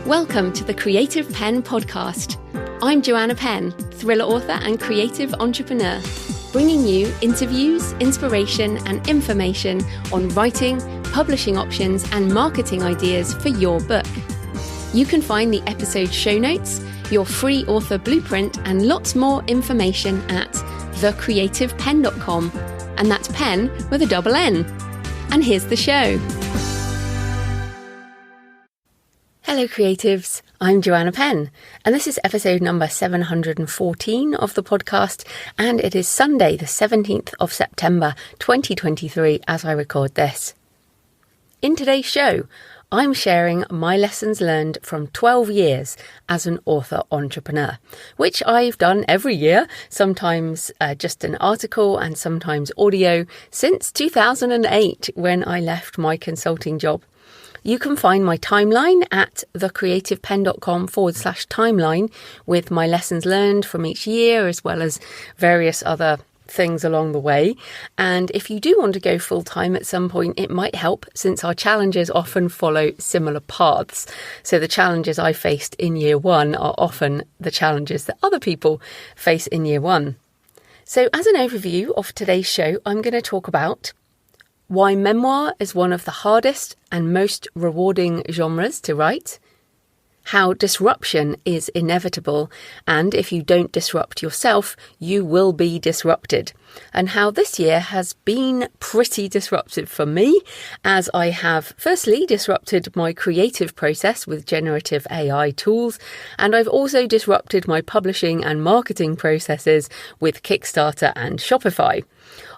Welcome to the Creative Penn podcast. I'm Joanna Penn, thriller author and creative entrepreneur, bringing you interviews, inspiration, and information on writing, publishing options, and marketing ideas for your book. You can find the episode show notes, your free author blueprint, and lots more information at thecreativepenn.com. And that's pen with a double N. And here's the show. Hello creatives, I'm Joanna Penn, and this is episode number 714 of the podcast, and it is Sunday the 17th of September 2023 as I record this. In today's show, I'm sharing my lessons learned from 12 years as an author entrepreneur, which I've done every year, sometimes just an article and sometimes audio, since 2008 when I left my consulting job. You can find my timeline at thecreativepenn.com/timeline with my lessons learned from each year, as well as various other things along the way. And if you do want to go full time at some point, it might help, since our challenges often follow similar paths. So the challenges I faced in year one are often the challenges that other people face in year one. So as an overview of today's show, I'm going to talk about why memoir is one of the hardest and most rewarding genres to write, how disruption is inevitable, and if you don't disrupt yourself, you will be disrupted, and how this year has been pretty disruptive for me, as I have firstly disrupted my creative process with generative AI tools, and I've also disrupted my publishing and marketing processes with Kickstarter and Shopify.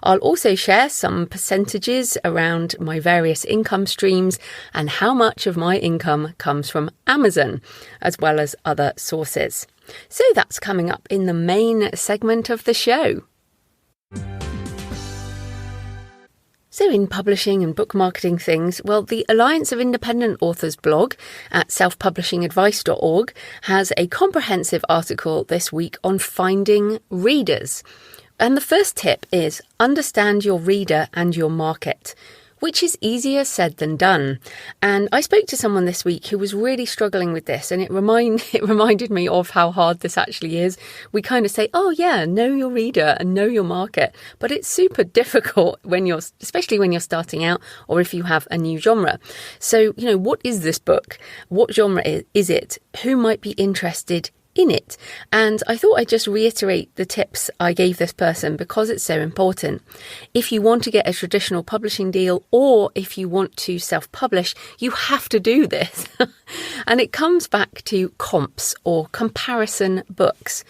I'll also share some percentages around my various income streams and how much of my income comes from Amazon, as well as other sources. So that's coming up in the main segment of the show. So in publishing and book marketing things, well, the Alliance of Independent Authors blog at selfpublishingadvice.org has a comprehensive article this week on finding readers. And the first tip is understand your reader and your market, which is easier said than done. And I spoke to someone this week who was really struggling with this, and it reminded me of how hard this actually is. We kind of say, oh yeah, know your reader and know your market, but it's super difficult especially when you're starting out, or if you have a new genre. So, what is this book? What genre is it? Who might be interested in it? And I thought I'd just reiterate the tips I gave this person because it's so important. If you want to get a traditional publishing deal, or if you want to self-publish, you have to do this. And it comes back to comps, or comparison books.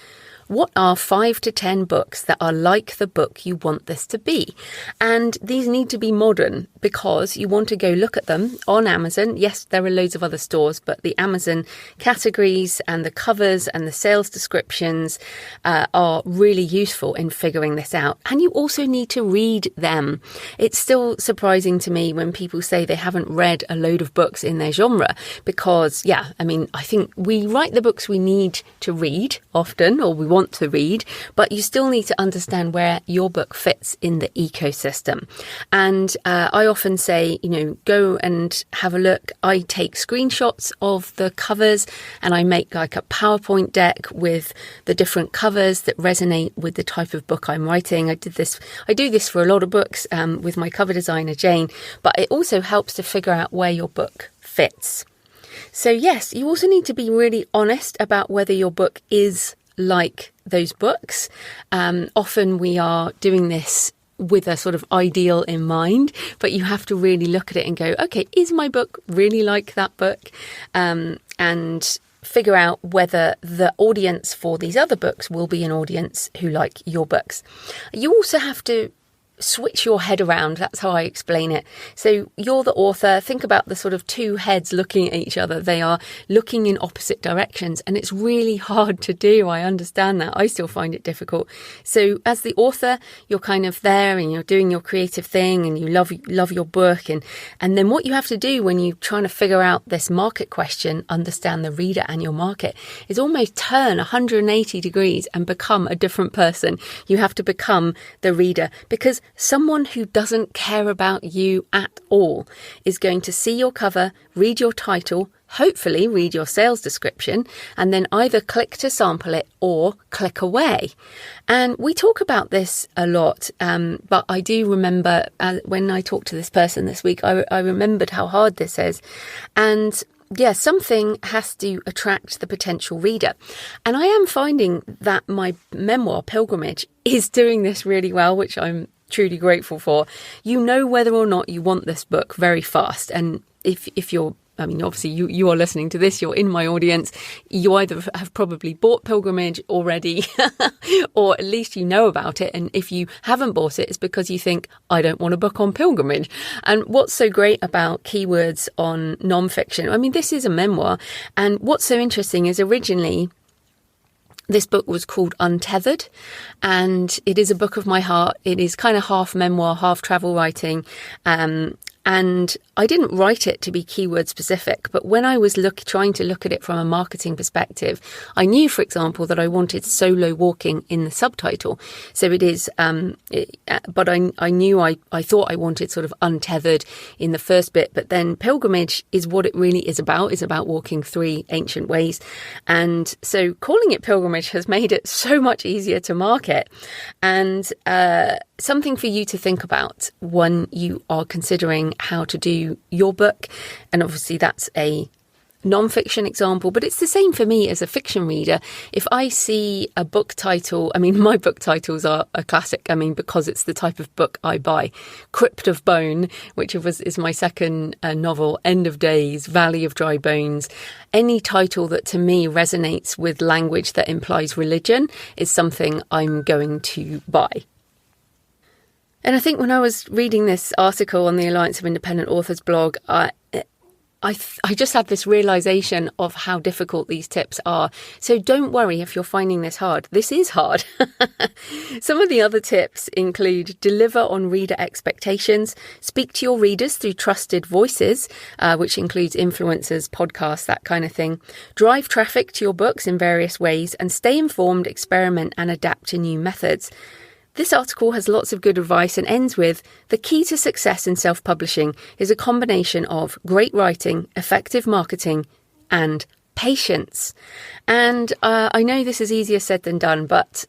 What are 5 to 10 books that are like the book you want this to be? And these need to be modern, because you want to go look at them on Amazon. Yes, there are loads of other stores, but the Amazon categories and the covers and the sales descriptions are really useful in figuring this out. And you also need to read them. It's still surprising to me when people say they haven't read a load of books in their genre, because, I think we write the books we need to read often, or we want to read, but you still need to understand where your book fits in the ecosystem. And I often say, go and have a look. I take screenshots of the covers and I make like a PowerPoint deck with the different covers that resonate with the type of book I'm writing. I do this for a lot of books with my cover designer, Jane, but it also helps to figure out where your book fits. So yes, you also need to be really honest about whether your book is like those books. Often we are doing this with a sort of ideal in mind, but you have to really look at it and go, okay, is my book really like that book? And figure out whether the audience for these other books will be an audience who like your books. You also have to switch your head around. That's how I explain it. So you're the author. Think about the sort of two heads looking at each other. They are looking in opposite directions, and it's really hard to do. I understand that. I still find it difficult. So as the author, you're kind of there and you're doing your creative thing and you love your book. And then what you have to do when you're trying to figure out this market question, understand the reader and your market, is almost turn 180 degrees and become a different person. You have to become the reader, because someone who doesn't care about you at all is going to see your cover, read your title, hopefully read your sales description, and then either click to sample it or click away. And we talk about this a lot, but I do remember when I talked to this person this week, I remembered how hard this is. And yeah, something has to attract the potential reader. And I am finding that my memoir, Pilgrimage, is doing this really well, which I'm truly grateful for. You know whether or not you want this book very fast. And if you're, I mean, obviously you are listening to this, you're in my audience, you either have probably bought Pilgrimage already or at least you know about it. And if you haven't bought it, it's because you think, I don't want a book on pilgrimage. And what's so great about keywords on nonfiction, I mean, this is a memoir. And what's so interesting is originally this book was called Untethered, and it is a book of my heart. It is kind of half memoir, half travel writing. And I didn't write it to be keyword specific, but when I was trying to look at it from a marketing perspective, I knew, for example, that I wanted solo walking in the subtitle. So it is, but I thought I wanted sort of untethered in the first bit, but then pilgrimage is what it really is about walking 3 ancient ways. And so calling it pilgrimage has made it so much easier to market. And something for you to think about when you are considering how to do your book. And obviously that's a non-fiction example, but it's the same for me as a fiction reader. If I see a book title, I mean, my book titles are a classic, I mean, because it's the type of book I buy. Crypt of Bone, which is my second novel, End of Days, Valley of Dry Bones. Any title that to me resonates with language that implies religion is something I'm going to buy. And I think when I was reading this article on the Alliance of Independent Authors blog, I just had this realization of how difficult these tips are. So don't worry if you're finding this hard. This is hard. Some of the other tips include deliver on reader expectations, speak to your readers through trusted voices, which includes influencers, podcasts, that kind of thing. Drive traffic to your books in various ways and stay informed, experiment and adapt to new methods. This article has lots of good advice and ends with, the key to success in self-publishing is a combination of great writing, effective marketing, and patience. And I know this is easier said than done, but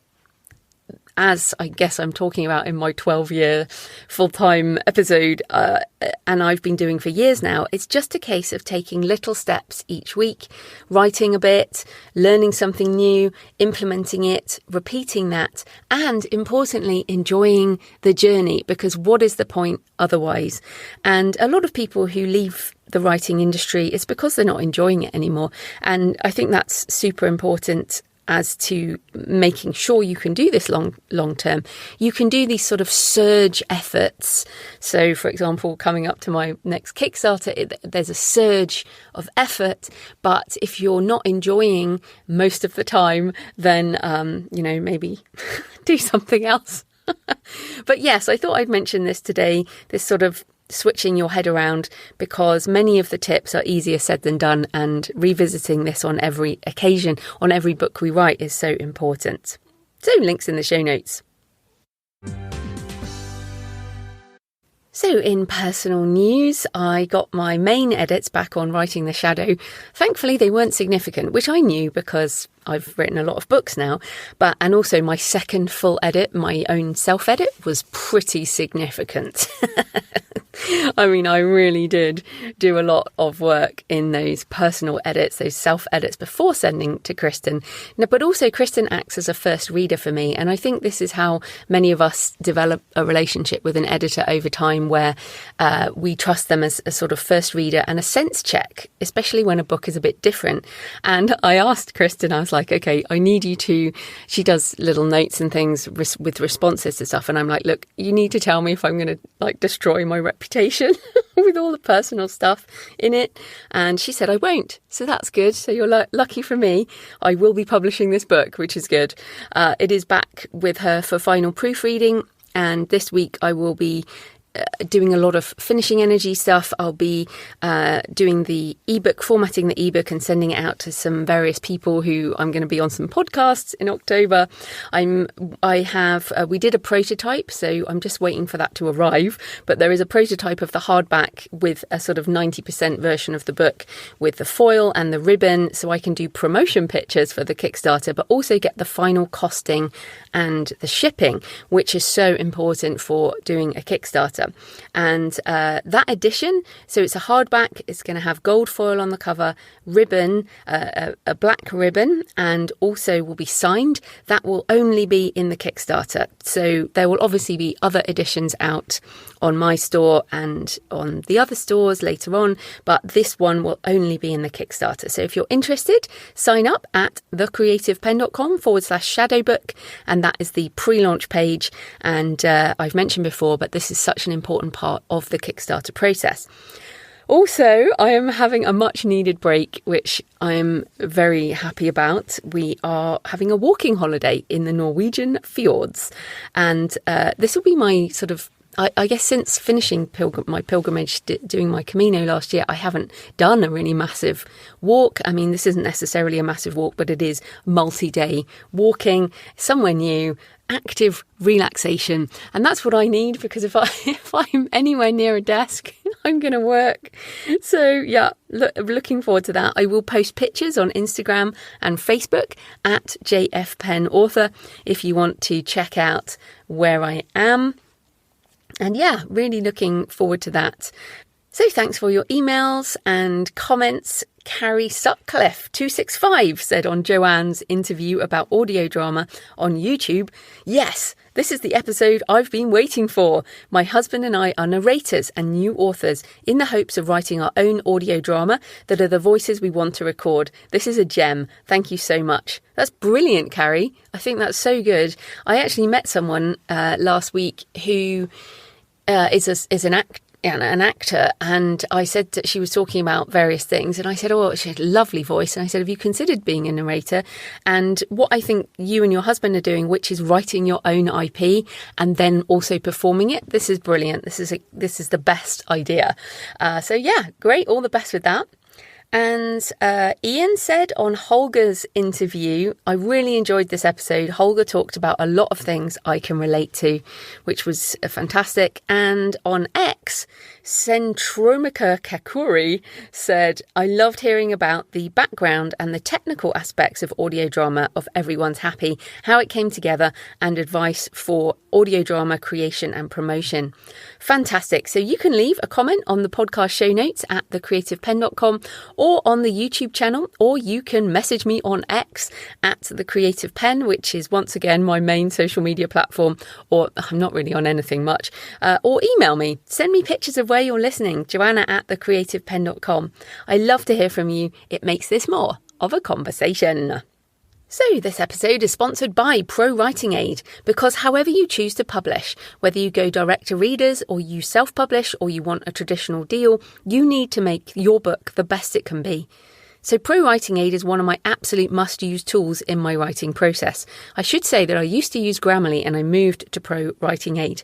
as I guess I'm talking about in my 12-year full-time episode, and I've been doing for years now, it's just a case of taking little steps each week, writing a bit, learning something new, implementing it, repeating that, and importantly, enjoying the journey, because what is the point otherwise? And a lot of people who leave the writing industry, it's because they're not enjoying it anymore. And I think that's super important as to making sure you can do this long term. You can do these sort of surge efforts. So, for example, coming up to my next Kickstarter, there's a surge of effort. But if you're not enjoying most of the time, then, maybe do something else. But yes, I thought I'd mention this today, this sort of switching your head around, because many of the tips are easier said than done, and revisiting this on every occasion, on every book we write, is so important. So links in the show notes. So in personal news, I got my main edits back on Writing the Shadow. Thankfully, they weren't significant, which I knew because I've written a lot of books now. And also my second full edit, my own self-edit, was pretty significant. I mean, I really did do a lot of work in those personal edits, those self-edits before sending to Kristen. But also Kristen acts as a first reader for me. And I think this is how many of us develop a relationship with an editor over time, where we trust them as a sort of first reader and a sense check, especially when a book is a bit different. And I asked Kristen, I was like, okay, I need you to, she does little notes and things with responses to stuff. And I'm like, look, you need to tell me if I'm going to destroy my reputation with all the personal stuff in it. And she said, I won't. So that's good. So you're lucky for me. I will be publishing this book, which is good. It is back with her for final proofreading. And this week I will be doing a lot of finishing energy stuff. I'll be doing the ebook, formatting the ebook and sending it out to some various people who I'm going to be on some podcasts in October. We did a prototype, so I'm just waiting for that to arrive. But there is a prototype of the hardback with a sort of 90% version of the book with the foil and the ribbon, so I can do promotion pictures for the Kickstarter, but also get the final costing and the shipping, which is so important for doing a Kickstarter. And that edition, so it's a hardback, it's going to have gold foil on the cover, ribbon, a black ribbon, and also will be signed. That will only be in the Kickstarter. So there will obviously be other editions out on my store and on the other stores later on, but this one will only be in the Kickstarter. So if you're interested, sign up at thecreativepen.com/shadowbook, and that is the pre-launch page. And I've mentioned before, but this is such an important part of the Kickstarter process. Also, I am having a much needed break, which I'm very happy about. We are having a walking holiday in the Norwegian fjords. And this will be my sort of, I guess since finishing my pilgrimage, doing my Camino last year, I haven't done a really massive walk. I mean, this isn't necessarily a massive walk, but it is multi-day walking, somewhere new, active relaxation. And that's what I need, because if I'm anywhere near a desk, I'm going to work. So yeah, looking forward to that. I will post pictures on Instagram and Facebook at JFPennAuthor if you want to check out where I am. And yeah, really looking forward to that. So thanks for your emails and comments. Carrie Sutcliffe 265 said on Joanne's interview about audio drama on YouTube, "Yes, this is the episode I've been waiting for. My husband and I are narrators and new authors in the hopes of writing our own audio drama that are the voices we want to record. This is a gem. Thank you so much." That's brilliant, Carrie. I think that's so good. I actually met someone last week who is an actor, and I said that she was talking about various things, and I said, oh, she had a lovely voice, and I said, have you considered being a narrator? And what I think you and your husband are doing, which is writing your own IP and then also performing it, this is brilliant. This is the best idea. So yeah, great, all the best with that. And Ian said on Holger's interview, "I really enjoyed this episode. Holger talked about a lot of things I can relate to," which was fantastic. And on X, Centromica Kakuri said, "I loved hearing about the background and the technical aspects of audio drama of Everyone's Happy, how it came together, and advice for audio drama creation and promotion." Fantastic. So you can leave a comment on the podcast show notes at thecreativepen.com or on the YouTube channel, or you can message me on X at thecreativepen, which is once again my main social media platform, or I'm not really on anything much, or email me. Send me pictures of where you're listening, Joanna at thecreativepen.com. I love to hear from you. It makes this more of a conversation. So this episode is sponsored by ProWritingAid, because however you choose to publish, whether you go direct to readers or you self-publish or you want a traditional deal, you need to make your book the best it can be. So ProWritingAid is one of my absolute must-use tools in my writing process. I should say that I used to use Grammarly and I moved to ProWritingAid.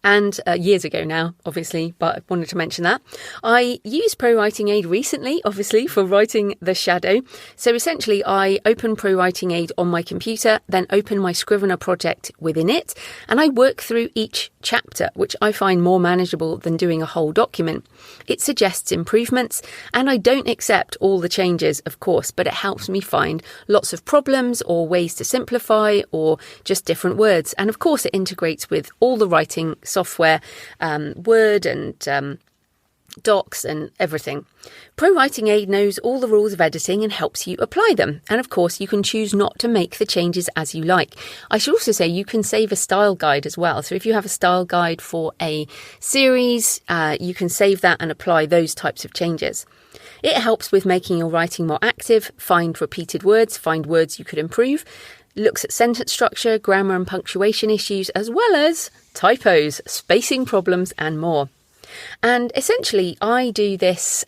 And years ago now, obviously, but I wanted to mention that. I used ProWritingAid recently, obviously, for writing The Shadow. So essentially, I open ProWritingAid on my computer, then open my Scrivener project within it, and I work through each chapter, which I find more manageable than doing a whole document. It suggests improvements, and I don't accept all the changes, of course, but it helps me find lots of problems or ways to simplify or just different words. And of course, it integrates with all the writing software, Word and Docs and everything. ProWritingAid knows all the rules of editing and helps you apply them. And of course, you can choose not to make the changes as you like. I should also say you can save a style guide as well. So if you have a style guide for a series, you can save that and apply those types of changes. It helps with making your writing more active, find repeated words, find words you could improve, looks at sentence structure, grammar and punctuation issues, as well as typos, spacing problems and more. And essentially, I do this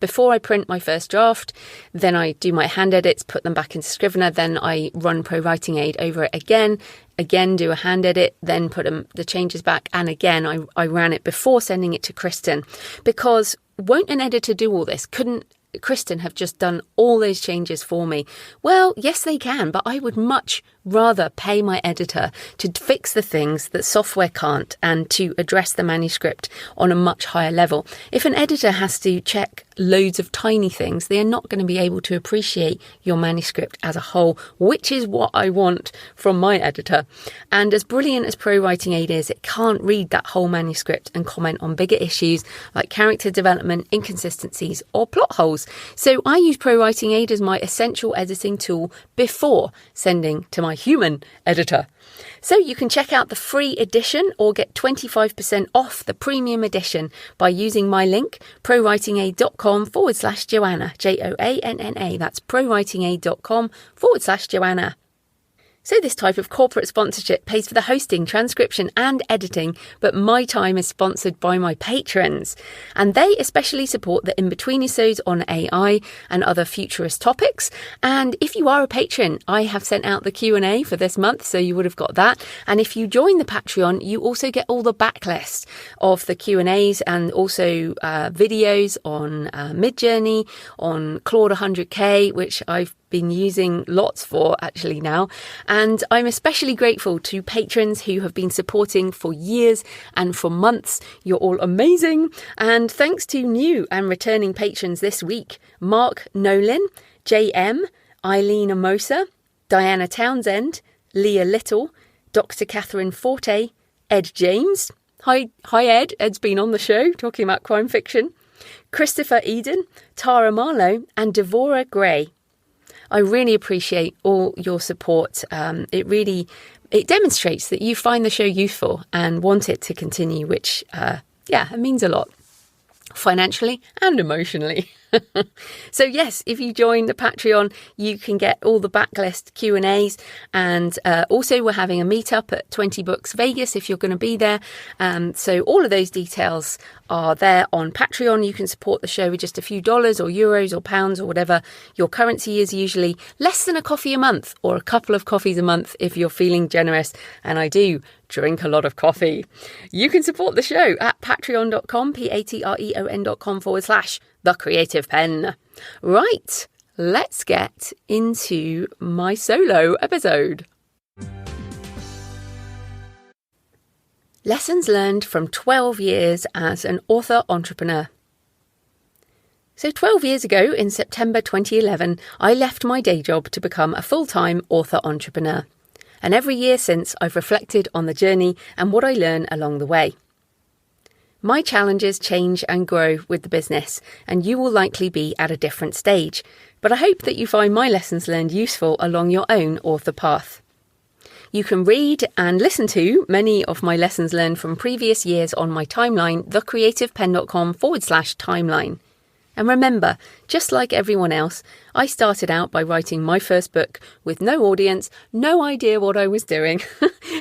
before I print my first draft, then I do my hand edits, put them back into Scrivener, then I run ProWritingAid over it again, again do a hand edit, then put the changes back. And again, I ran it before sending it to Kristen, because won't an editor do all this? Couldn't Kristen have just done all those changes for me? Well, yes, they can, but I would much rather pay my editor to fix the things that software can't and to address the manuscript on a much higher level. If an editor has to check loads of tiny things, they are not going to be able to appreciate your manuscript as a whole, which is what I want from my editor. And as brilliant as ProWritingAid is, it can't read that whole manuscript and comment on bigger issues like character development, inconsistencies, or plot holes. So I use ProWritingAid as my essential editing tool before sending to my human editor. So you can check out the free edition or get 25% off the premium edition by using my link, prowritingaid.com/Joanna, Joanna. That's prowritingaid.com/Joanna. So this type of corporate sponsorship pays for the hosting, transcription and editing, but my time is sponsored by my patrons. And they especially support the in-between-isos on AI and other futurist topics. And if you are a patron, I have sent out the Q&A for this month, so you would have got that. And if you join the Patreon, you also get all the backlist of the Q&As and also videos on Midjourney, on Claude 100K, which I've been using lots for actually now. And I'm especially grateful to patrons who have been supporting for years and for months. You're all amazing. And thanks to new and returning patrons this week: Mark Nolan, JM, Eileen Amosa, Diana Townsend, Leah Little, Dr. Catherine Forte, Ed James. Hi Ed. Ed's been on the show talking about crime fiction. Christopher Eden, Tara Marlowe and Devora Gray. I really appreciate all your support. It demonstrates that you find the show useful and want it to continue, which, it means a lot, financially and emotionally. So yes, if you join the Patreon, you can get all the backlist Q&As, and also we're having a meetup at 20 Books Vegas if you're going to be there. So all of those details are there on Patreon. You can support the show with just a few dollars or euros or pounds or whatever your currency is, usually less than a coffee a month or a couple of coffees a month if you're feeling generous. And I do drink a lot of coffee. You can support the show at patreon.com, patreon.com/The Creative Pen. Right, let's get into my solo episode. Lessons learned from 12 years as an author entrepreneur. So 12 years ago, in September 2011, I left my day job to become a full-time author entrepreneur. And every year since, I've reflected on the journey and what I learn along the way. My challenges change and grow with the business, and you will likely be at a different stage. But I hope that you find my lessons learned useful along your own author path. You can read and listen to many of my lessons learned from previous years on my timeline, thecreativepen.com/timeline. And remember, just like everyone else, I started out by writing my first book with no audience, no idea what I was doing,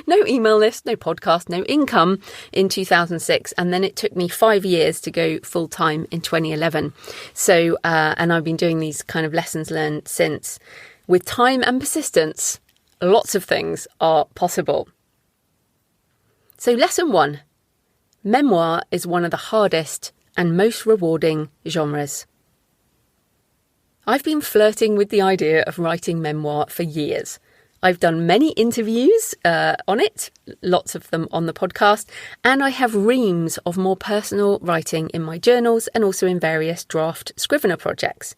no email list, no podcast, no income in 2006. And then it took me 5 years to go full time in 2011. So, and I've been doing these kind of lessons learned since. With time and persistence, lots of things are possible. So lesson 1, memoir is one of the hardest and most rewarding genres. I've been flirting with the idea of writing memoir for years. I've done many interviews on it, lots of them on the podcast, and I have reams of more personal writing in my journals and also in various draft Scrivener projects.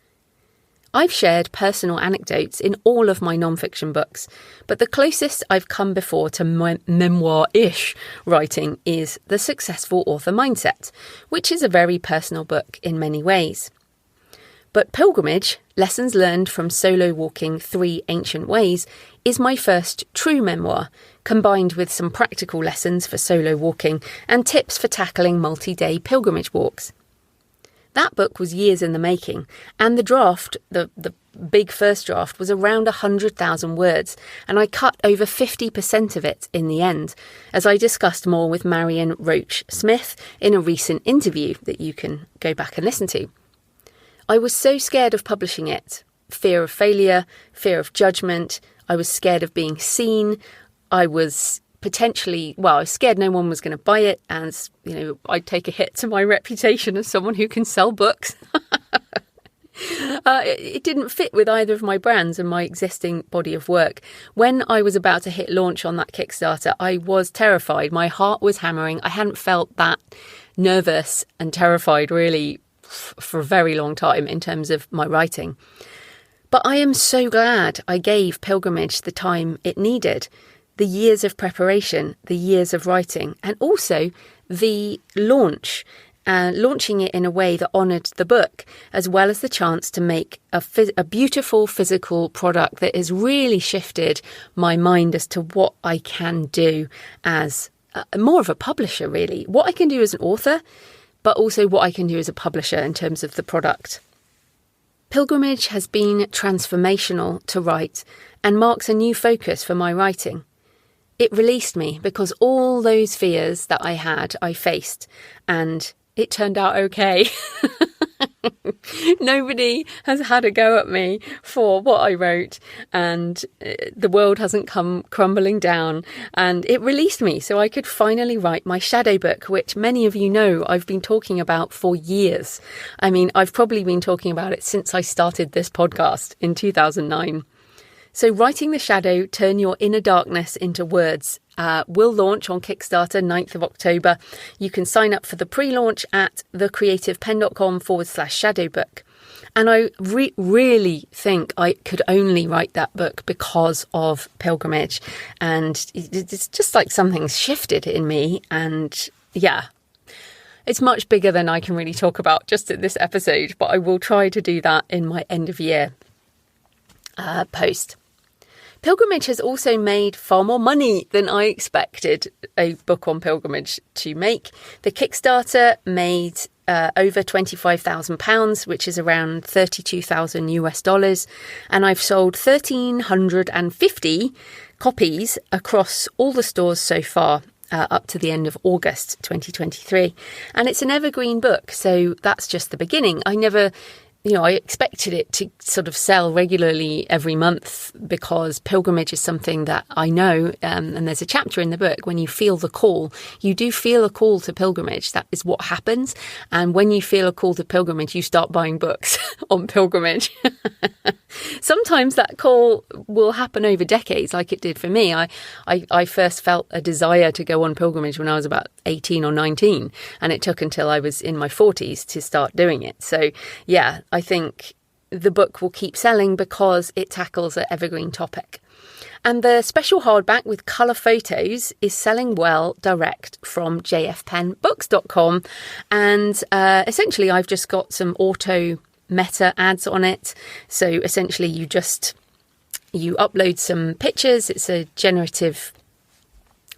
I've shared personal anecdotes in all of my non-fiction books, but the closest I've come before to memoir-ish writing is The Successful Author Mindset, which is a very personal book in many ways. But Pilgrimage, Lessons Learned from Solo Walking 3 Ancient Ways, is my first true memoir, combined with some practical lessons for solo walking and tips for tackling multi-day pilgrimage walks. That book was years in the making, and the draft, the big first draft, was around 100,000 words, and I cut over 50% of it in the end, as I discussed more with Marion Roach-Smith in a recent interview that you can go back and listen to. I was so scared of publishing it. Fear of failure, fear of judgment. I was scared of being seen. I was I was scared no one was going to buy it, and, I'd take a hit to my reputation as someone who can sell books. It didn't fit with either of my brands and my existing body of work. When I was about to hit launch on that Kickstarter, I was terrified. My heart was hammering. I hadn't felt that nervous and terrified really for a very long time in terms of my writing. But I am so glad I gave Pilgrimage the time it needed, the years of preparation, the years of writing, and also the launching it in a way that honoured the book, as well as the chance to make a beautiful physical product that has really shifted my mind as to what I can do as more of a publisher, really. What I can do as an author, but also what I can do as a publisher in terms of the product. Pilgrimage has been transformational to write and marks a new focus for my writing. It released me because all those fears that I had, I faced, and it turned out okay. Nobody has had a go at me for what I wrote, and the world hasn't come crumbling down, and it released me so I could finally write my shadow book, which many of you know I've been talking about for years. I mean, I've probably been talking about it since I started this podcast in 2009. So Writing the Shadow, Turn Your Inner Darkness into Words will launch on Kickstarter 9th of October. You can sign up for the pre-launch at thecreativepenn.com/shadowbook. And I really think I could only write that book because of Pilgrimage. And it's just like something's shifted in me. And yeah, it's much bigger than I can really talk about just in this episode. But I will try to do that in my end of year post. Pilgrimage has also made far more money than I expected a book on pilgrimage to make. The Kickstarter made over £25,000, which is around $32,000 and I've sold 1,350 copies across all the stores so far. Up to the end of August 2023. And it's an evergreen book, so that's just the beginning. I expected it to sort of sell regularly every month because pilgrimage is something that I know, and there's a chapter in the book, when you feel the call, you do feel a call to pilgrimage. That is what happens. And when you feel a call to pilgrimage, you start buying books on pilgrimage. Sometimes that call will happen over decades, like it did for me. I first felt a desire to go on pilgrimage when I was about 18 or 19, and it took until I was in my 40s to start doing it. So yeah, I think the book will keep selling because it tackles an evergreen topic. And the special hardback with colour photos is selling well direct from jfpennbooks.com. And essentially, I've just got some auto meta ads on it. So essentially, you upload some pictures. It's a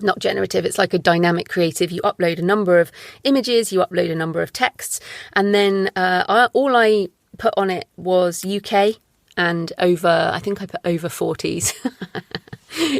not generative, it's like a dynamic creative. You upload a number of images, you upload a number of texts, and then all I put on it was UK and I think I put over 40s.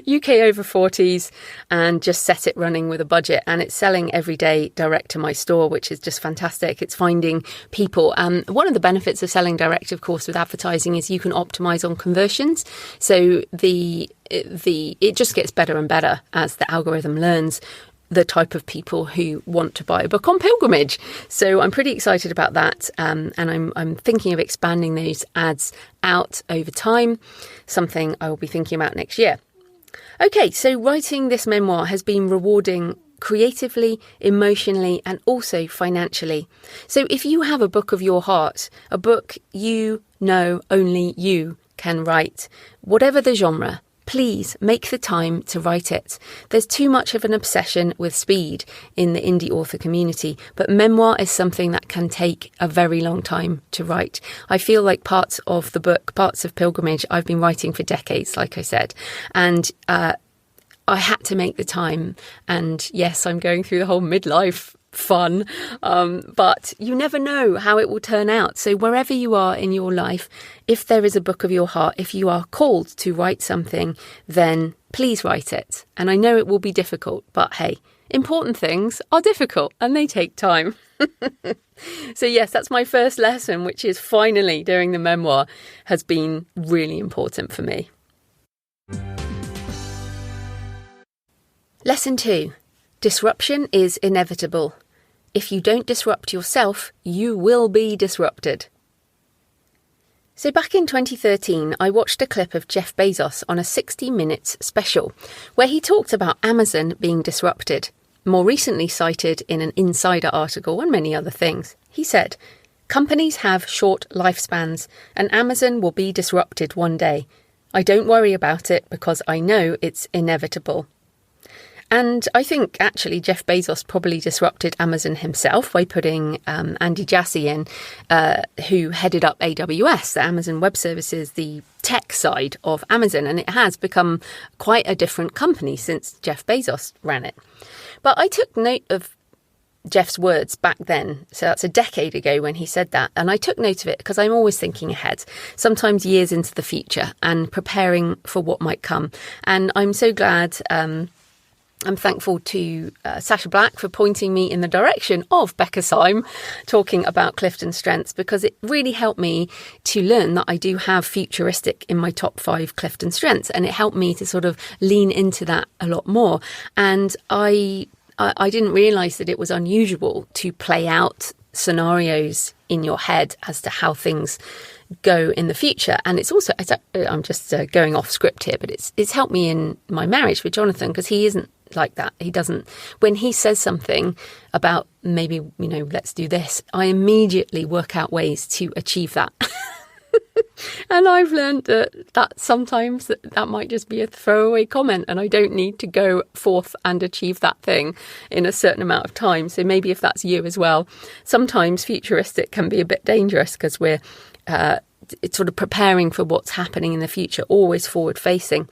UK over 40s, and just set it running with a budget, and it's selling every day direct to my store, which is just fantastic. It's finding people. One of the benefits of selling direct, of course, with advertising is you can optimize on conversions. So it just gets better and better as the algorithm learns the type of people who want to buy a book on pilgrimage. So I'm pretty excited about that. And I'm thinking of expanding those ads out over time, something I will be thinking about next year. Okay, so writing this memoir has been rewarding creatively, emotionally, and also financially. So if you have a book of your heart, a book you know only you can write, whatever the genre, please make the time to write it. There's too much of an obsession with speed in the indie author community, but memoir is something that can take a very long time to write. I feel like parts of the book, parts of Pilgrimage, I've been writing for decades, like I said, and I had to make the time. And yes, I'm going through the whole midlife fun, but you never know how it will turn out. So wherever you are in your life, if there is a book of your heart, if you are called to write something, then please write it. And I know it will be difficult, but hey, important things are difficult and they take time. So yes, that's my first lesson, which is finally doing the memoir has been really important for me. Lesson 2. Disruption is inevitable. If you don't disrupt yourself, you will be disrupted. So back in 2013, I watched a clip of Jeff Bezos on a 60 Minutes special, where he talked about Amazon being disrupted, more recently cited in an Insider article and many other things. He said, "Companies have short lifespans, and Amazon will be disrupted one day. I don't worry about it because I know it's inevitable." And I think actually Jeff Bezos probably disrupted Amazon himself by putting Andy Jassy in, who headed up AWS, the Amazon Web Services, the tech side of Amazon. And it has become quite a different company since Jeff Bezos ran it. But I took note of Jeff's words back then. So that's a decade ago when he said that. And I took note of it because I'm always thinking ahead, sometimes years into the future and preparing for what might come. And I'm so glad... I'm thankful to Sacha Black for pointing me in the direction of Becca Syme talking about Clifton strengths, because it really helped me to learn that I do have futuristic in my top 5 Clifton strengths, and it helped me to sort of lean into that a lot more. And I didn't realise that it was unusual to play out scenarios in your head as to how things go in the future. And it's also, I'm just going off script here, but it's helped me in my marriage with Jonathan, because he isn't like that. He doesn't, when he says something about maybe, let's do this, I immediately work out ways to achieve that. And I've learned that sometimes that might just be a throwaway comment, and I don't need to go forth and achieve that thing in a certain amount of time. So maybe if that's you as well, sometimes futuristic can be a bit dangerous because we're it's sort of preparing for what's happening in the future, always forward facing.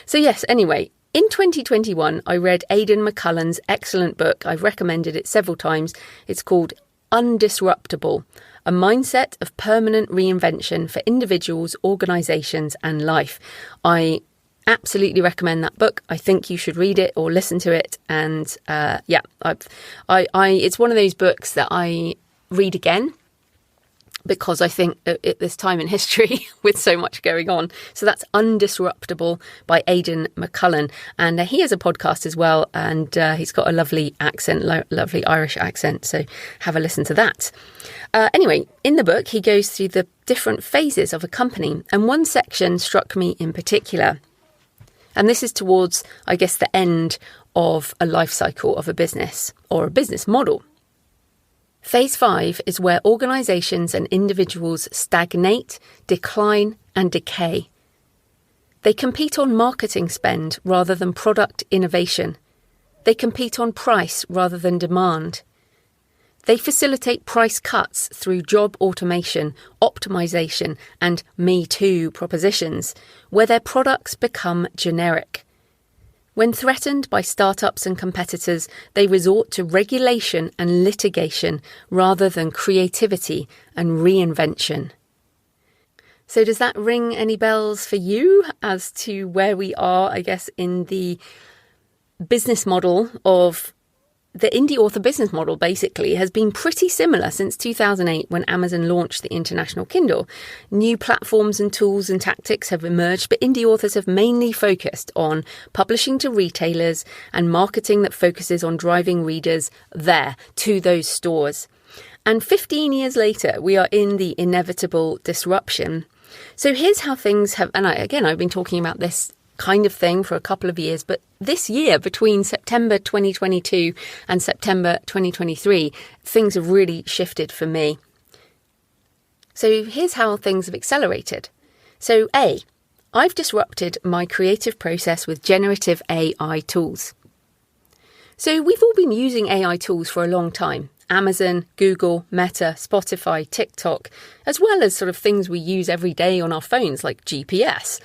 So yes, anyway, in 2021, I read Aidan McCullen's excellent book. I've recommended it several times. It's called Undisruptable, a mindset of permanent reinvention for individuals, organisations and life. I absolutely recommend that book. I think you should read it or listen to it. And it's one of those books that I read again, because I think at this time in history with so much going on. So that's Undisruptable by Aidan McCullen. And he has a podcast as well. And he's got a lovely accent, lovely Irish accent. So have a listen to that. Anyway, in the book, he goes through the different phases of a company. And one section struck me in particular. And this is towards, I guess, the end of a life cycle of a business or a business model. Phase 5 is where organisations and individuals stagnate, decline and decay. They compete on marketing spend rather than product innovation. They compete on price rather than demand. They facilitate price cuts through job automation, optimisation and Me Too propositions, where their products become generic. When threatened by startups and competitors, they resort to regulation and litigation rather than creativity and reinvention. So does that ring any bells for you as to where we are, I guess, in the business model of the indie author business model? Basically has been pretty similar since 2008 when Amazon launched the International Kindle. New platforms and tools and tactics have emerged, but indie authors have mainly focused on publishing to retailers and marketing that focuses on driving readers there to those stores. And 15 years later, we are in the inevitable disruption. So here's how things have, and I've been talking about this kind of thing for a couple of years, but this year, between September 2022 and September 2023, things have really shifted for me. So here's how things have accelerated. So I've disrupted my creative process with generative AI tools. So we've all been using AI tools for a long time. Amazon, Google, Meta, Spotify, TikTok, as well as sort of things we use every day on our phones like GPS.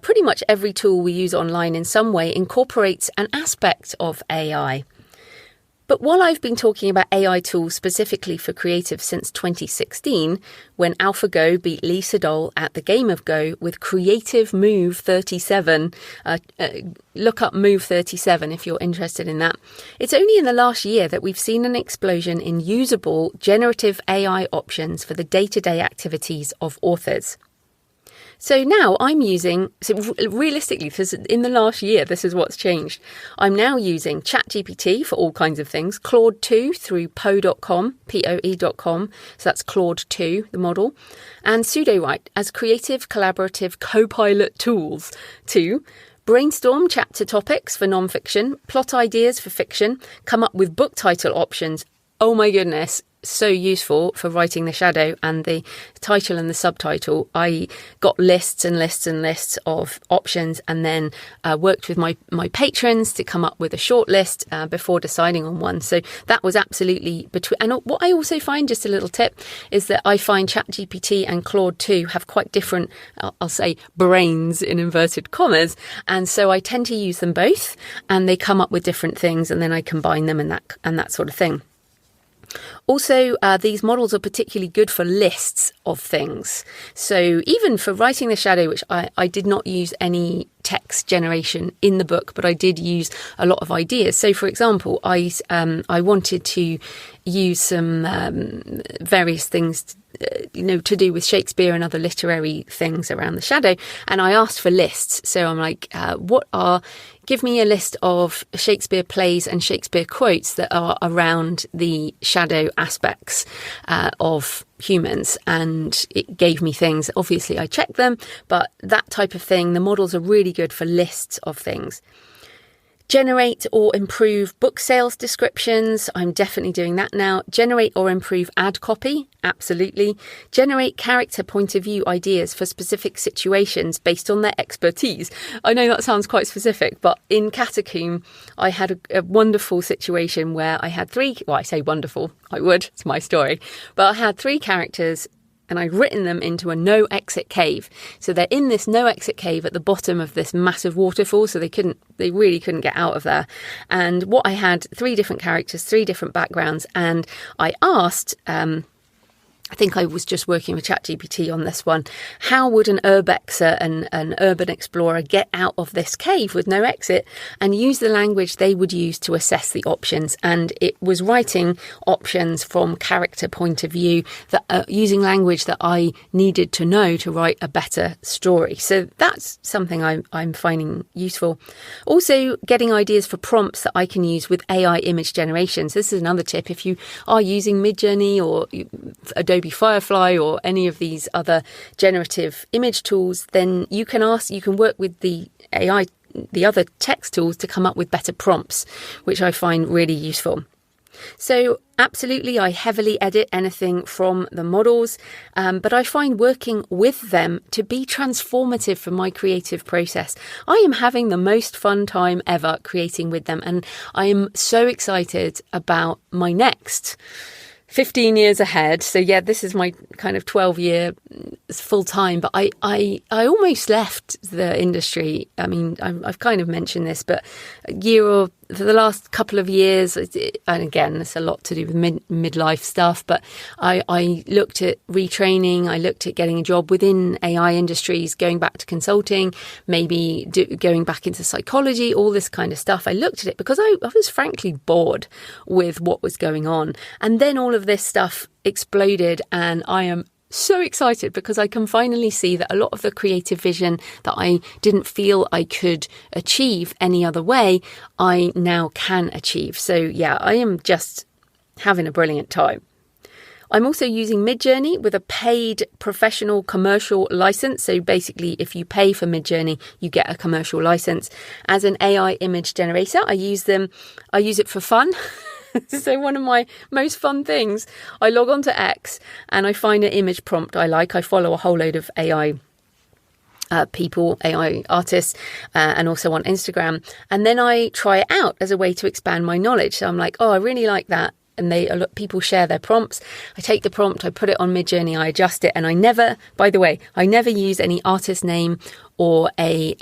Pretty much every tool we use online in some way incorporates an aspect of AI. But while I've been talking about AI tools specifically for creative since 2016, when AlphaGo beat Lee Sedol at the game of Go with Creative Move 37, look up Move 37 if you're interested in that. It's only in the last year that we've seen an explosion in usable generative AI options for the day-to-day activities of authors. So now I'm using, realistically, in the last year, this is what's changed. I'm now using ChatGPT for all kinds of things, Claude 2 through Poe.com, Poe.com. So that's Claude 2, the model, and Pseudowrite as creative, collaborative, co-pilot tools to brainstorm chapter topics for nonfiction, plot ideas for fiction, come up with book title options. Oh my goodness. So useful for writing the shadow and the title and the subtitle. I got lists and lists and lists of options, and then worked with my patrons to come up with a short list before deciding on one. So that was absolutely between. And what I also find, just a little tip, is that I find ChatGPT and Claude 2 have quite different, I'll say, brains in inverted commas, and so I tend to use them both, and they come up with different things, and then I combine them and that sort of thing. Also, these models are particularly good for lists of things. So even for writing the shadow, which I did not use any text generation in the book, but I did use a lot of ideas. So, for example, I wanted to use some various things to do with Shakespeare and other literary things around the shadow. And I asked for lists. So I'm like, give me a list of Shakespeare plays and Shakespeare quotes that are around the shadow aspects of humans. And it gave me things. Obviously, I checked them, but that type of thing, the models are really good for lists of things. Generate or improve book sales descriptions. I'm definitely doing that now. Generate or improve ad copy. Absolutely. Generate character point of view ideas for specific situations based on their expertise. I know that sounds quite specific, but in Catacomb, I had a wonderful situation where I had I say wonderful, it's my story, but I had 3 characters and I'd written them into a no-exit cave. So they're in this no-exit cave at the bottom of this massive waterfall, so they really couldn't get out of there. And what I had, 3 different characters, 3 different backgrounds, and I asked, I think I was just working with ChatGPT on this one, how would an urbexer and an urban explorer get out of this cave with no exit, and use the language they would use to assess the options. And it was writing options from character point of view, that using language that I needed to know to write a better story. So that's something I'm finding useful. Also, getting ideas for prompts that I can use with AI image generations. This is another tip. If you are using Midjourney or Adobe Firefly or any of these other generative image tools, then you can work with the AI, the other text tools, to come up with better prompts, which I find really useful. So absolutely, I heavily edit anything from the models, but I find working with them to be transformative for my creative process. I am having the most fun time ever creating with them, and I am so excited about my next 15 years ahead. So yeah, this is my kind of 12-year full time, but I almost left the industry. I mean, I've kind of mentioned this, but for the last couple of years, and again, it's a lot to do with midlife stuff, but I looked at retraining, I looked at getting a job within AI industries, going back to consulting, maybe going back into psychology, all this kind of stuff. I looked at it because I was frankly bored with what was going on. And then all of this stuff exploded, and I am so excited because I can finally see that a lot of the creative vision that I didn't feel I could achieve any other way, I now can achieve. So yeah, I am just having a brilliant time. I'm also using Midjourney with a paid professional commercial license. So basically, if you pay for Midjourney, you get a commercial license. As an AI image generator, I use it for fun. So one of my most fun things, I log on to X and I find an image prompt I like. I follow a whole load of AI people, AI artists, and also on Instagram. And then I try it out as a way to expand my knowledge. So I'm like, oh, I really like that. And people share their prompts. I take the prompt, I put it on Midjourney, I adjust it, and I never use any artist name or a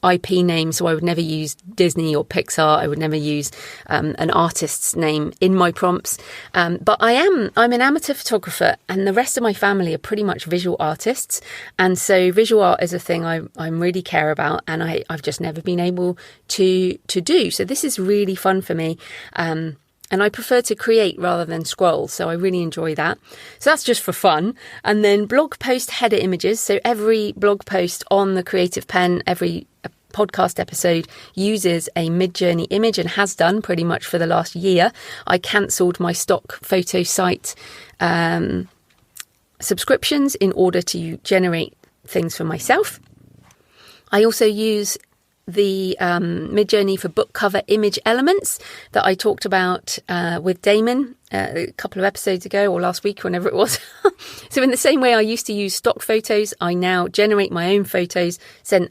IP name. So I would never use Disney or Pixar. I would never use an artist's name in my prompts. But I'm an amateur photographer, and the rest of my family are pretty much visual artists. And so visual art is a thing I really care about, and I've just never been able to do. So this is really fun for me. And I prefer to create rather than scroll, so I really enjoy that. So that's just for fun. And then blog post header images. So every blog post on the Creative Pen, every podcast episode uses a Midjourney image and has done pretty much for the last year. I cancelled my stock photo site subscriptions in order to generate things for myself. I also use the Midjourney for book cover image elements that I talked about with Damon a couple of episodes ago, or last week, whenever it was. So in the same way I used to use stock photos, I now generate my own photos,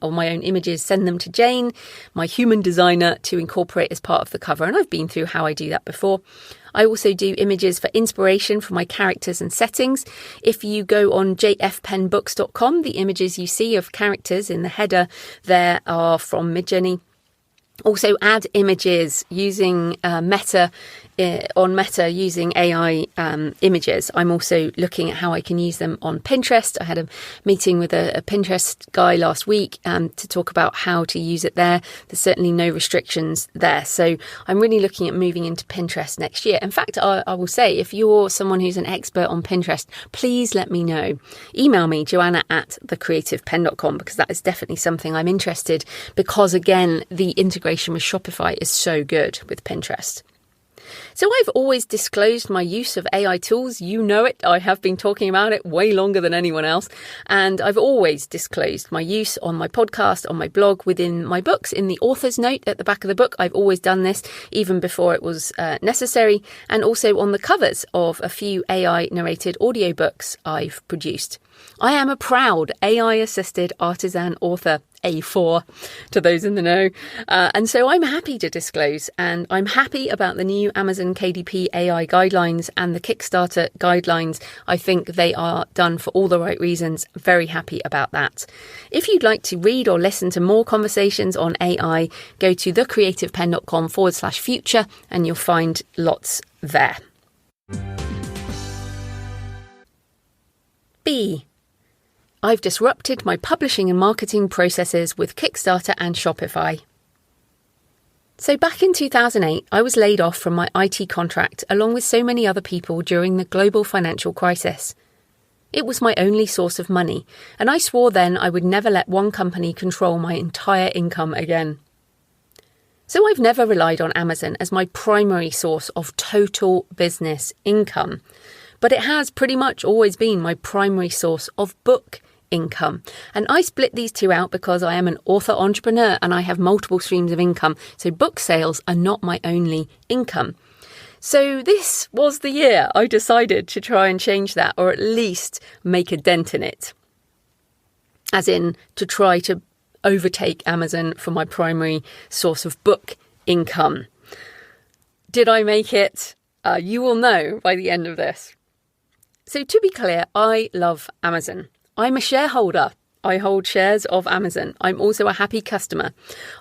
or my own images, send them to Jane, my human designer, to incorporate as part of the cover. And I've been through how I do that before. I also do images for inspiration for my characters and settings. If you go on jfpenbooks.com, the images you see of characters in the header there are from Midjourney. Also add images using Meta using AI images. I'm also looking at how I can use them on Pinterest. I had a meeting with a Pinterest guy last week to talk about how to use it there. There's certainly no restrictions there. So I'm really looking at moving into Pinterest next year. In fact, I will say, if you're someone who's an expert on Pinterest, please let me know. Email me, joanna@thecreativepen.com, because that is definitely something I'm interested, because again, the integration with Shopify is so good with Pinterest. So I've always disclosed my use of AI tools. You know it. I have been talking about it way longer than anyone else. And I've always disclosed my use on my podcast, on my blog, within my books, in the author's note at the back of the book. I've always done this even before it was necessary. And also on the covers of a few AI narrated audiobooks I've produced. I am a proud AI-assisted artisan author, A4 to those in the know. And so I'm happy to disclose, and I'm happy about the new Amazon KDP AI guidelines and the Kickstarter guidelines. I think they are done for all the right reasons. Very happy about that. If you'd like to read or listen to more conversations on AI, go to thecreativepen.com/future and you'll find lots there. B. I've disrupted my publishing and marketing processes with Kickstarter and Shopify. So back in 2008, I was laid off from my IT contract along with so many other people during the global financial crisis. It was my only source of money, and I swore then I would never let one company control my entire income again. So I've never relied on Amazon as my primary source of total business income, but it has pretty much always been my primary source of book income. And I split these two out because I am an author entrepreneur and I have multiple streams of income. So book sales are not my only income. So this was the year I decided to try and change that, or at least make a dent in it. As in, to try to overtake Amazon for my primary source of book income. Did I make it? You will know by the end of this. So to be clear, I love Amazon. I'm a shareholder. I hold shares of Amazon. I'm also a happy customer.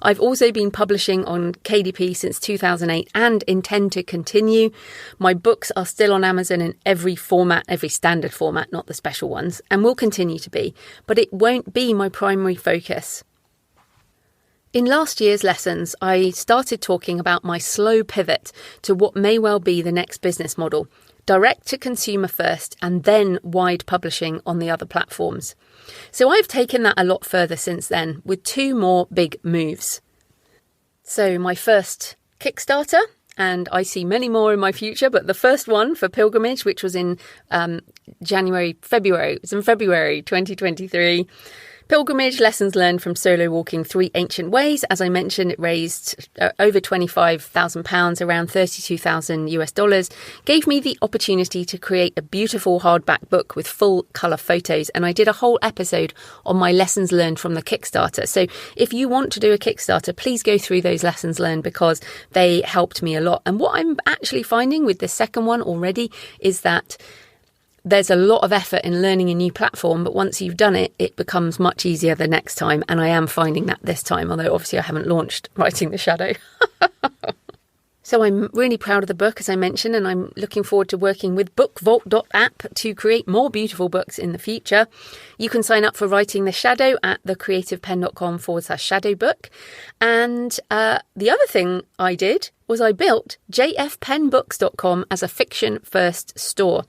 I've also been publishing on KDP since 2008 and intend to continue. My books are still on Amazon in every format, every standard format, not the special ones, and will continue to be, but it won't be my primary focus. In last year's lessons, I started talking about my slow pivot to what may well be the next business model. Direct to consumer first and then wide publishing on the other platforms. So I've taken that a lot further since then with two more big moves. So my first Kickstarter, and I see many more in my future, but the first one for Pilgrimage, which was in February 2023. Pilgrimage, Lessons Learned from Solo Walking 3 Ancient Ways. As I mentioned, it raised over £25,000, around $32,000, gave me the opportunity to create a beautiful hardback book with full colour photos. And I did a whole episode on my lessons learned from the Kickstarter. So if you want to do a Kickstarter, please go through those lessons learned because they helped me a lot. And what I'm actually finding with the second one already is that there's a lot of effort in learning a new platform, but once you've done it, it becomes much easier the next time. And I am finding that this time, although obviously I haven't launched Writing the Shadow. So I'm really proud of the book, as I mentioned, and I'm looking forward to working with bookvault.app to create more beautiful books in the future. You can sign up for Writing the Shadow at thecreativepenn.com/shadow book. And the other thing I did was I built jfpennbooks.com as a fiction first store.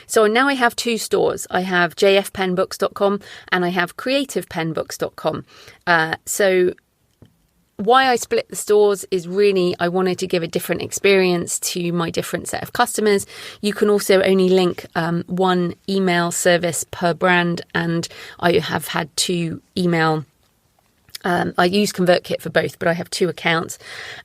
So now I have two stores. I have jfpennbooks.com and I have creativepenbooks.com. So why I split the stores is really I wanted to give a different experience to my different set of customers. You can also only link one email service per brand, and I have had two email. I use ConvertKit for both, but I have two accounts.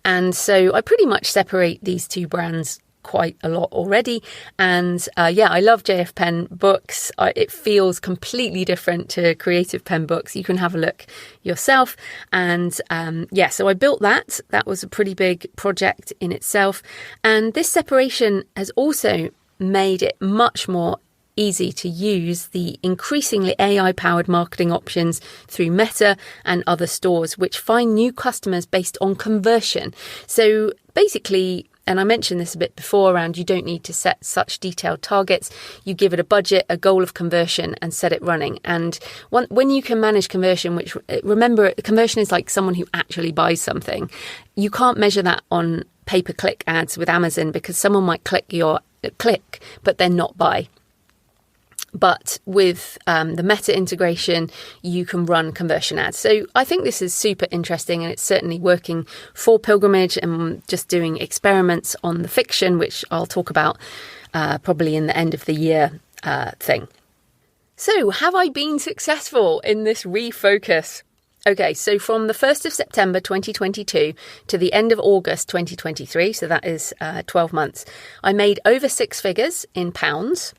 And so I pretty much separate these two brands quite a lot already. And I love JF Penn Books. It feels completely different to Creative Penn Books. You can have a look yourself. And so I built that. That was a pretty big project in itself. And this separation has also made it much more easy to use the increasingly AI-powered marketing options through Meta and other stores, which find new customers based on conversion. So basically, and I mentioned this a bit before around you don't need to set such detailed targets. You give it a budget, a goal of conversion, and set it running. And when you can manage conversion, which remember, conversion is like someone who actually buys something. You can't measure that on pay-per-click ads with Amazon because someone might click but then not buy. But with the Meta integration, you can run conversion ads. So I think this is super interesting, and it's certainly working for Pilgrimage, and just doing experiments on the fiction, which I'll talk about probably in the end of the year thing. So have I been successful in this refocus? Okay, so from the 1st of September 2022 to the end of August 2023, so that is 12 months, I made over six figures in pounds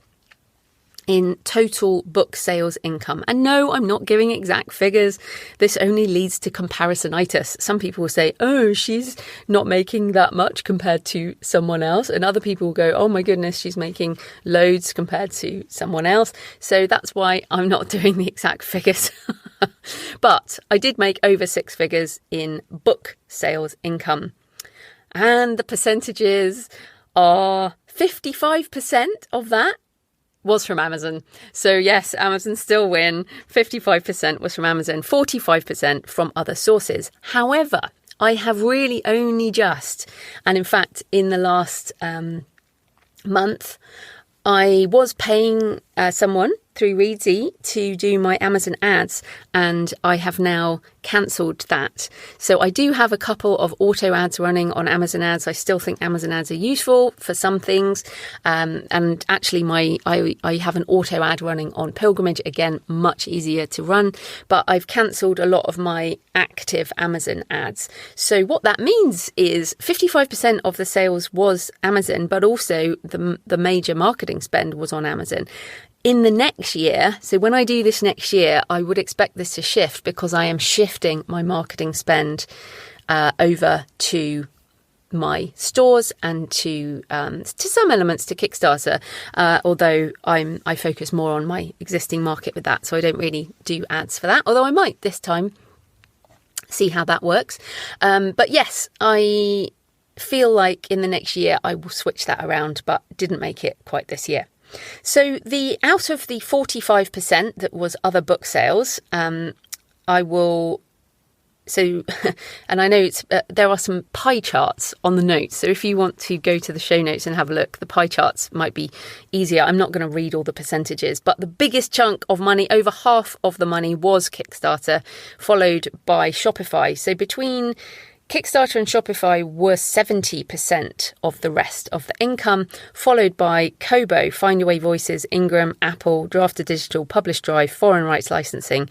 in total book sales income. And no, I'm not giving exact figures. This only leads to comparisonitis. Some people will say, oh, she's not making that much compared to someone else. And other people will go, oh my goodness, she's making loads compared to someone else. So that's why I'm not doing the exact figures. But I did make over six figures in book sales income. And the percentages are 55% of that was from Amazon. So yes, Amazon still win. 55% was from Amazon, 45% from other sources. However, I have really only just, and in fact, in the last month, I was paying someone through Reedsy to do my Amazon ads, and I have now cancelled that. So I do have a couple of auto ads running on Amazon ads. I still think Amazon ads are useful for some things. And actually I have an auto ad running on Pilgrimage, again, much easier to run, but I've cancelled a lot of my active Amazon ads. So what that means is 55% of the sales was Amazon, but also the major marketing spend was on Amazon. In the next year, so when I do this next year, I would expect this to shift because I am shifting my marketing spend over to my stores and to some elements to Kickstarter, although I focus more on my existing market with that, so I don't really do ads for that, although I might this time see how that works. But yes, I feel like in the next year I will switch that around, but didn't make it quite this year. So out of the 45% that was other book sales, and I know there are some pie charts on the notes. So if you want to go to the show notes and have a look, the pie charts might be easier. I'm not going to read all the percentages, but the biggest chunk of money, over half of the money, was Kickstarter, followed by Shopify. So between Kickstarter and Shopify were 70% of the rest of the income, followed by Kobo, Findaway Voices, Ingram, Apple, Drafter Digital, Publish Drive, foreign rights licensing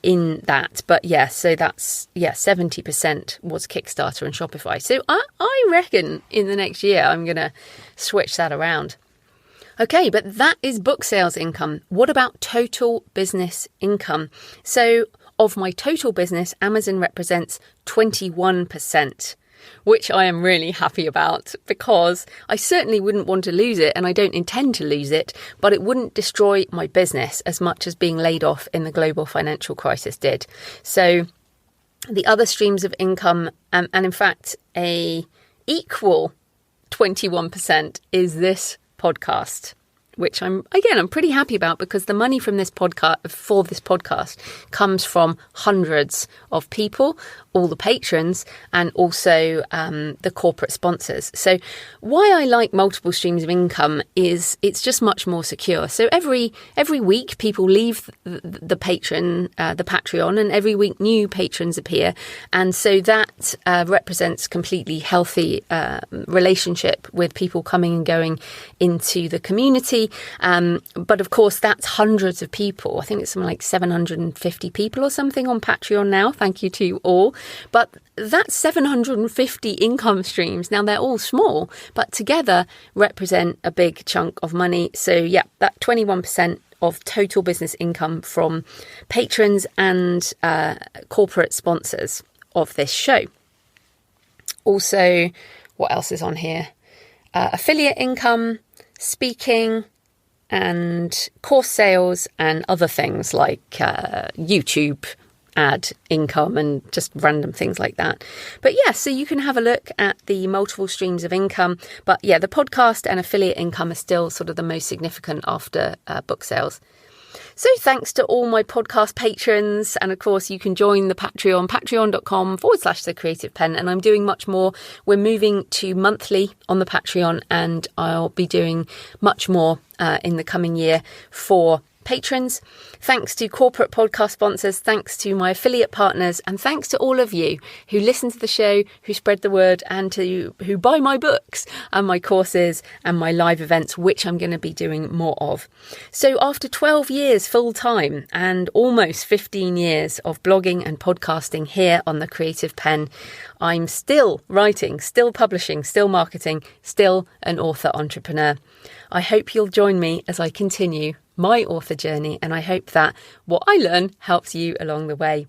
in that. But so that's 70% was Kickstarter and Shopify. So I reckon in the next year I'm going to switch that around. Okay, but that is book sales income. What about total business income? So of my total business, Amazon represents 21%, which I am really happy about because I certainly wouldn't want to lose it, and I don't intend to lose it, but it wouldn't destroy my business as much as being laid off in the global financial crisis did. So the other streams of income, and in fact, a equal 21% is this podcast, which I'm pretty happy about, because the money from this podcast comes from hundreds of people, all the patrons, and also the corporate sponsors. So why I like multiple streams of income is it's just much more secure. So every week people leave the Patreon, and every week new patrons appear. And so that represents completely healthy relationship with people coming and going into the community. But of course, that's hundreds of people. I think it's something like 750 people or something on Patreon now. Thank you to all. But that's 750 income streams. Now, they're all small, but together represent a big chunk of money. So yeah, that 21% of total business income from patrons and corporate sponsors of this show. Also, what else is on here? Affiliate income, speaking, and course sales, and other things like YouTube ad income and just random things like that. But yeah, so you can have a look at the multiple streams of income. But yeah, the podcast and affiliate income are still sort of the most significant after book sales. So thanks to all my podcast patrons. And of course, you can join the Patreon, patreon.com/thecreativepen. And I'm doing much more. We're moving to monthly on the Patreon, and I'll be doing much more in the coming year for patrons. Thanks to corporate podcast sponsors, thanks to my affiliate partners, and thanks to all of you who listen to the show, who spread the word, and who buy my books and my courses and my live events, which I'm going to be doing more of. So after 12 years full time and almost 15 years of blogging and podcasting here on The Creative Pen, I'm still writing, still publishing, still marketing, still an author entrepreneur. I hope you'll join me as I continue my author journey, and I hope that what I learn helps you along the way.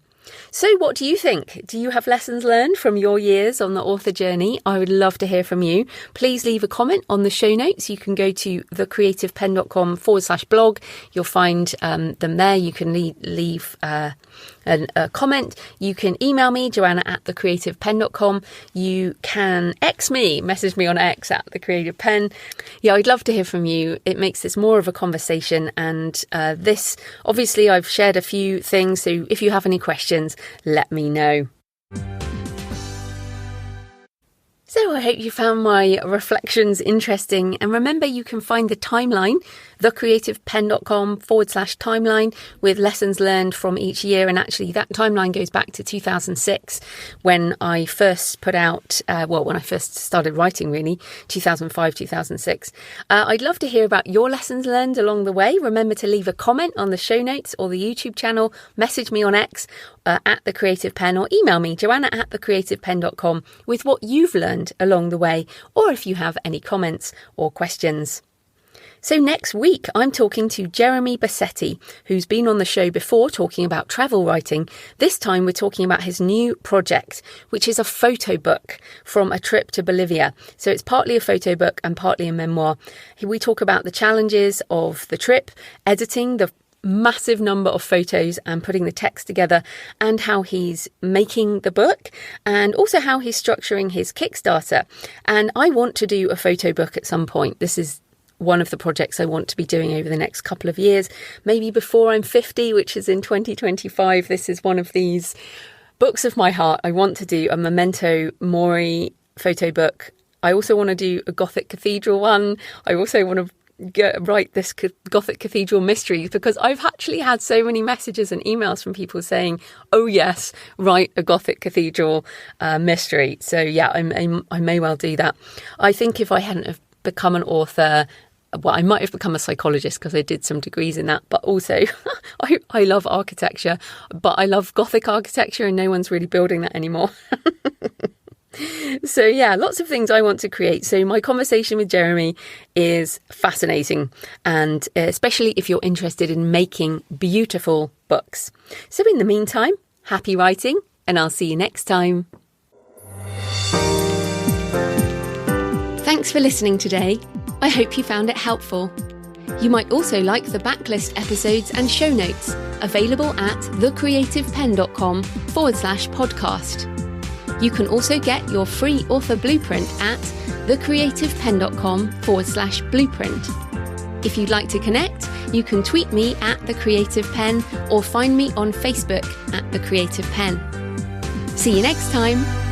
So what do you think? Do you have lessons learned from your years on the author journey? I would love to hear from you. Please leave a comment on the show notes. You can go to thecreativepen.com/blog. You'll find them there. You can leave a comment. You can email me, Joanna@thecreativepen.com. You can message me on X @thecreativepen. Yeah, I'd love to hear from you. It makes this more of a conversation. And this, obviously, I've shared a few things. So if you have any questions, let me know. So I hope you found my reflections interesting. And remember, you can find the timeline, thecreativepen.com/timeline, with lessons learned from each year. And actually that timeline goes back to 2006 when I first put out, when I first started writing, really, 2005, 2006. I'd love to hear about your lessons learned along the way. Remember to leave a comment on the show notes or the YouTube channel, message me on X @thecreativepen, or email me, Joanna@thecreativepen.com, with what you've learned along the way, or if you have any comments or questions. So next week, I'm talking to Jeremy Bassetti, who's been on the show before talking about travel writing. This time we're talking about his new project, which is a photo book from a trip to Bolivia. So it's partly a photo book and partly a memoir. We talk about the challenges of the trip, editing the massive number of photos and putting the text together, and how he's making the book, and also how he's structuring his Kickstarter. And I want to do a photo book at some point. This is one of the projects I want to be doing over the next couple of years, maybe before I'm 50, which is in 2025. This is one of these books of my heart. I want to do a Memento Mori photo book. I also want to do a Gothic cathedral one. I also want to write this Gothic cathedral mystery, because I've actually had so many messages and emails from people saying, oh yes, write a Gothic cathedral mystery. So yeah, I may well do that. I think if I hadn't have become an author, well, I might have become a psychologist, because I did some degrees in that, but also I love architecture, but I love Gothic architecture, and no one's really building that anymore. So yeah, lots of things I want to create. So my conversation with Jeremy is fascinating, and especially if you're interested in making beautiful books. So in the meantime, happy writing, and I'll see you next time. Thanks for listening today. I hope you found it helpful. You might also like the backlist episodes and show notes, available at thecreativepen.com/podcast. You can also get your free author blueprint at thecreativepenn.com/blueprint. If you'd like to connect, you can tweet me at The Creative Penn or find me on Facebook at The Creative Penn. See you next time.